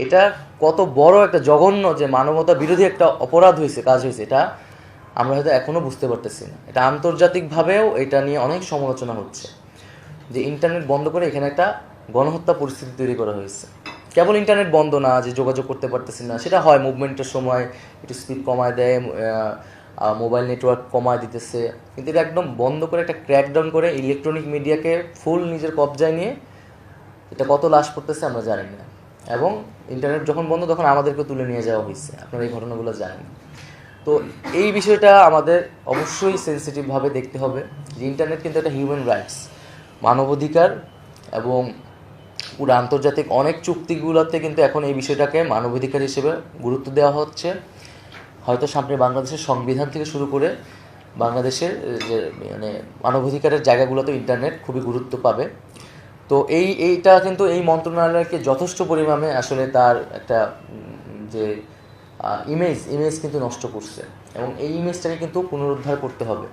এটা কত বড় একটা জঘন্য যে মানবতা বিরোধী একটা অপরাধ হয়েছে, কাজ হয়েছে, এটা আমরা হয়তো এখনও বুঝতে পারতেছি না। এটা আন্তর্জাতিকভাবেও এটা নিয়ে অনেক সমালোচনা হচ্ছে যে ইন্টারনেট বন্ধ করে এখানে একটা গণহত্যা পরিস্থিতি তৈরি করা হয়েছে। কেবল ইন্টারনেট বন্ধ না, যে যোগাযোগ করতে পারতেছি না, সেটা হয় মুভমেন্টের সময় একটু স্পিড কমায় দেয়, মোবাইল নেটওয়ার্ক কমায় দিতেছে, কিন্তু এটা একদম বন্ধ করে একটা ক্র্যাকডাউন করে ইলেকট্রনিক মিডিয়াকে ফুল নিজের কবজায় নিয়ে এটা কত লাশ পড়তেছে আমরা জানি না। এবং ইন্টারনেট যখন বন্ধ তখন আমাদেরকে তুলে নিয়ে যাওয়া হয়েছে, আপনারা এই ঘটনাগুলো জানেন। তো এই বিষয়টা আমাদের অবশ্যই সেন্সিটিভভাবে দেখতে হবে যে ইন্টারনেট কিন্তু একটা হিউম্যান রাইটস, মানবাধিকার, এবং পুরো আন্তর্জাতিক অনেক চুক্তিগুলোতে কিন্তু এখন এই বিষয়টাকে মানবাধিকার হিসেবে গুরুত্ব দেওয়া হচ্ছে। হয়তো সামনে বাংলাদেশের সংবিধান থেকে শুরু করে বাংলাদেশের যে মানে মানবাধিকারের জায়গাগুলোতে ইন্টারনেট খুবই গুরুত্ব পাবে। তো এইটা কিন্তু এই মন্ত্রণালয়কে যথেষ্ট পরিমাণে আসলে তার একটা যে ইমেজ কিন্তু নষ্ট করছে, এবং এই ইমেজটাকে কিন্তু পুনরুদ্ধার করতে হবে।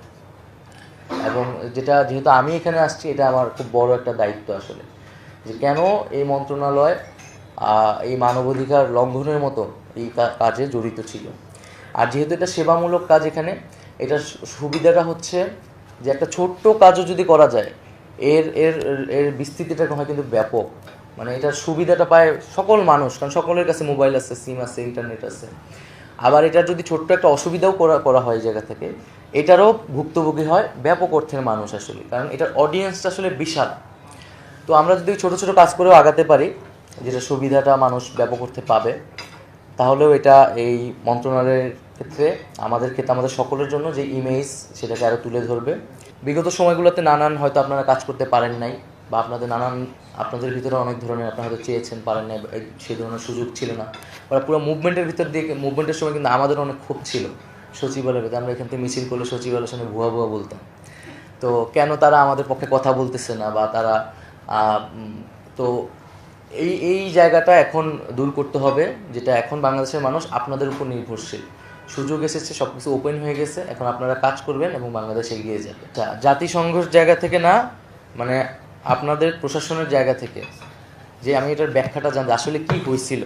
এবং যেহেতু আমি এখানে আসছি, এটা আমার খুব বড় একটা দায়িত্ব আসলে, যে কেন এই মন্ত্রণালয় এই মানবাধিকার লঙ্ঘনের মতো এই কাজে জড়িত ছিল। আর যেহেতু এটা সেবামূলক কাজ, এখানে এটার সুবিধাটা হচ্ছে যে একটা ছোট্ট কাজও যদি করা যায়, এর এর এর বিস্তৃতিটা হয় কিন্তু ব্যাপক। মানে এটার সুবিধাটা পায় সকল মানুষ, কারণ সকলের কাছে মোবাইল আছে, সিম আছে, ইন্টারনেট আছে। আবার এটার যদি ছোট্ট একটা অসুবিধাও করা হয় জায়গা থেকে, এটারও ভুক্তভোগী হয় ব্যাপক অর্থের মানুষ আসলে, কারণ এটার অডিয়েন্সটা আসলে বিশাল। তো আমরা যদি ছোট ছোট কাজ করেও আগাতে পারি, যেটা সুবিধাটা মানুষ ব্যাপক অর্থে পাবে, তাহলেও এটা এই মন্ত্রণালয়ের ক্ষেত্রে আমাদের সকলের জন্য যে ইমেজ, সেটাকে আরও তুলে ধরবে। বিগত সময়গুলোতে নানান হয়তো আপনারা কাজ করতে পারেন নাই, বা আপনাদের ভিতরে অনেক ধরনের আপনারা হয়তো চেয়েছেন, পারেন নাই, সেই ধরনের সুযোগ ছিল না। বা পুরো মুভমেন্টের সময় কিন্তু আমাদের অনেক ক্ষোভ ছিল সচিবালয়ের ভেতরে। আমরা এখান থেকে মিছিল করলে সচিবালয়ের সঙ্গে ভুয়া বলতাম। তো কেন তারা আমাদের পক্ষে কথা বলতেছে না, বা তারা তো এই জায়গাটা এখন দূর করতে হবে, যেটা এখন বাংলাদেশের মানুষ আপনাদের উপর নির্ভরশীল। সুযোগ এসেছে, সব কিছু ওপেন হয়ে গেছে, এখন আপনারা কাজ করবেন এবং বাংলাদেশ এগিয়ে যাবে। জাতিসংঘের জায়গা থেকে না, মানে আপনাদের প্রশাসনের জায়গা থেকে, যে আমি এটার ব্যাখ্যাটা জানতে আসলে কি হয়েছিল,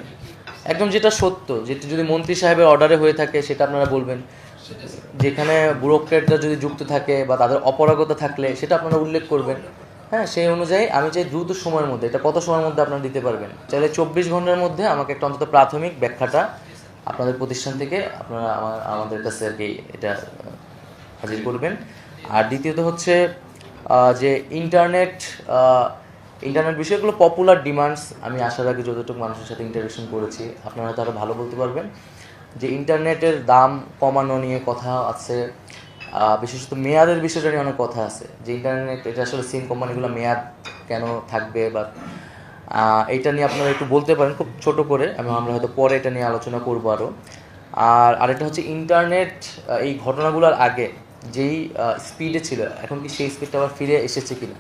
একদম যেটা সত্য, যেটা যদি মন্ত্রী সাহেবের অর্ডারে হয়ে থাকে সেটা আপনারা বলবেন, যেখানে ব্যুরোক্রেটরা যদি যুক্ত থাকে বা তাদের অপারগতা থাকলে সেটা আপনারা উল্লেখ করবেন। হ্যাঁ, সেই অনুযায়ী আমি চাই দ্রুত সময়ের মধ্যে, এটা কত সময়ের মধ্যে আপনারা দিতে পারবেন, চাইলে 24 ঘন্টার মধ্যে আমাকে একটা অন্তত প্রাথমিক ব্যাখ্যাটা আপনাদের প্রতিষ্ঠান থেকে আপনারা আমাদের কাছে আর কি এটা হাজির করবেন। আর দ্বিতীয়ত হচ্ছে যে ইন্টারনেট বিষয়গুলো পপুলার ডিমান্ডস, আমি আসার আগে যতটুকু মানুষের সাথে ইন্টারেকশন করেছি, আপনারা তারা ভালো বলতে পারবেন যে ইন্টারনেটের দাম কমানো নিয়ে কথা আছে, বিশেষত মেয়াদের বিষয়টা নিয়ে অনেক কথা আছে, যে ইন্টারনেট এটা আসলে সিম কোম্পানিগুলো মেয়াদ কেন থাকবে, বা এইটা নিয়ে আপনারা একটু বলতে পারেন খুব ছোট করে, আমরা হয়তো পরে এটা নিয়ে আলোচনা করবো আরও। আর আরেকটা হচ্ছে ইন্টারনেট এই ঘটনাগুলোর আগে যেই স্পিডে ছিল, এখন কি সেই স্পিডটা আবার ফিরে এসেছে কিনা।